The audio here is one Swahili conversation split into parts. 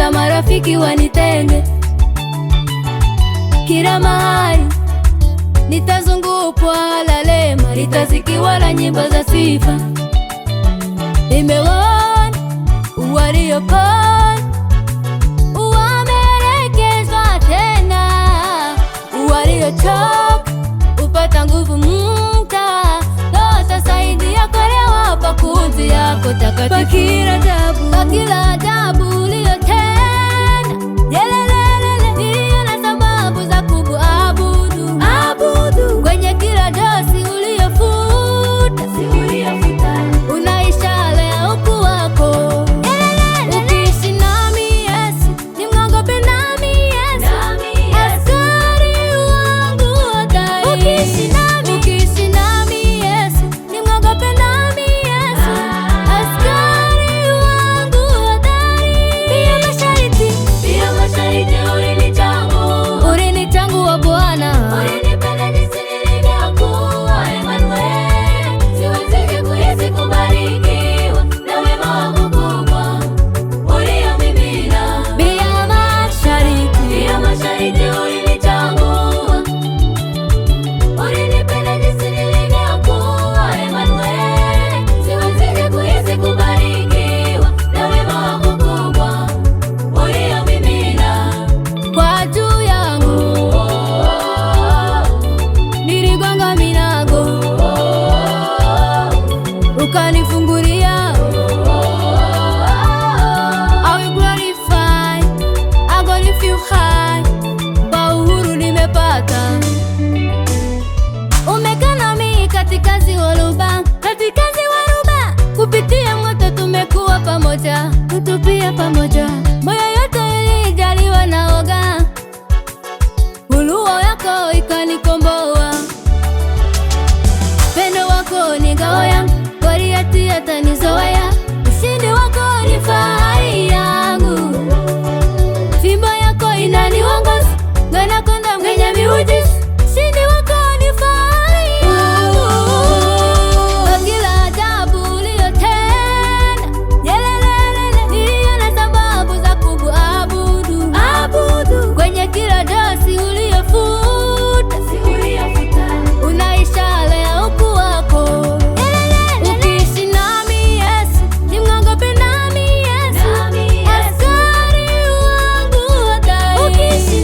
hata marafiki wanitenge. Kila mahali nitazungukwa la lema, nitazikiwa la nyimbo za sifa. Nimeona waliopona wameelekezwa tena, waliochoka upata nguvu mpya. Lota saidia kuelewa pumzi yako takatifu. Kwa kila ajabu uliyotenda, yelelelele, niliona sababu za kuabudu. Kwenye kila dosi uliyofuta, una ishara ya ukuu wako. Ukiishi nami Yesu, nimwogope nami Yesu, askari wangu hodari. Ukiishi nami Yesu, nimwogope nami Yesu, askari wangu hodari. Pia masharti ulinichagua Bwana, ulinipenda jinsi nilivyokuwa. Emmanuel, siwezi kuhisi kubarikiwa na wema wako kubwa uliomimina. Pia masharti ulinichagua, ulinipenda jinsi nilivyokuwa. Emmanuel, siwezi kuhisi kubarikiwa na wema wako kubwa uliomimina. Kwa juu yangu niligonga milango, ukanifungulia. I will glorify, I go lift you high. Kwa uhuru nimepata. Umekaa nami katika ziwa Luba, kupitia moto tumekuwa pamoja, kutupia pamoja. Moyo yote ilijaliwa na woga, huruma yako ikanikomboa. Pendo wako ni ngao yangu, Goliathi hatanizoea. Ushindi wako ni fahari yangu, fimbo yako inaniongoza, nganakonda mwenye miujiza. Ushindi wako ni fahari yangu. Kwa kila ajabu uliyotenda, yelelelele, niliona sababu za kuabudu. Kwenye kila dosi uliyofuta, una ishara ya ukuu wako. Ukiishi nami Yesu, nimwogope nami Yesu, askari wangu hodari. Ukiishi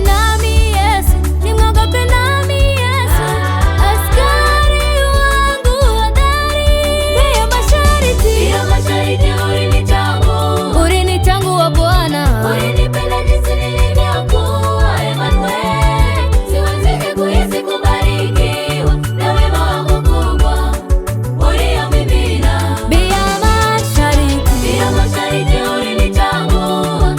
nami Yesu, nimwogope nami Yesu, askari wangu hodari. Pia masharti ulinichagua Bwana, ulinipenda jinsi nilivyokuwa. Emmanuel, siwezi kuhisi kubarikiwa na wema wako kubwa uliomimina. Pia masharti ulinichagua,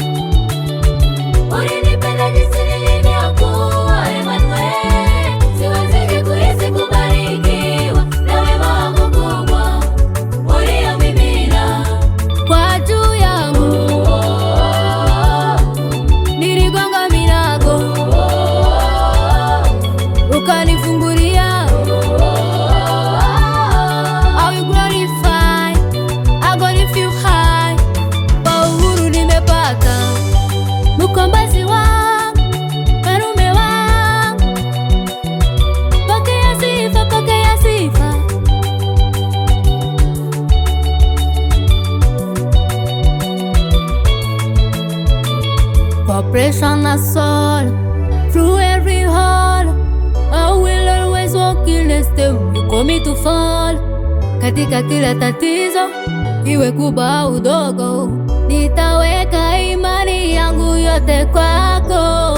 ulinipenda jinsi nilivyokuwa. Emmanuel, siwezi kuhisi kubarikiwa na wema wako kubwa uliomimina. Kwa juu yangu niligonga milango, ukanifungulia. I will glorify, I go lift you high. Kwa uhuru nimepata. Mkombozi wangu, mfalme wangu, pokea sifa, pokea sifa. For pressure na soul, through every hole, I will always walk in the step you call me to fall. Katika kila tatizo, iwe kubwa au dogo, nitaweka imani yangu yote kwako.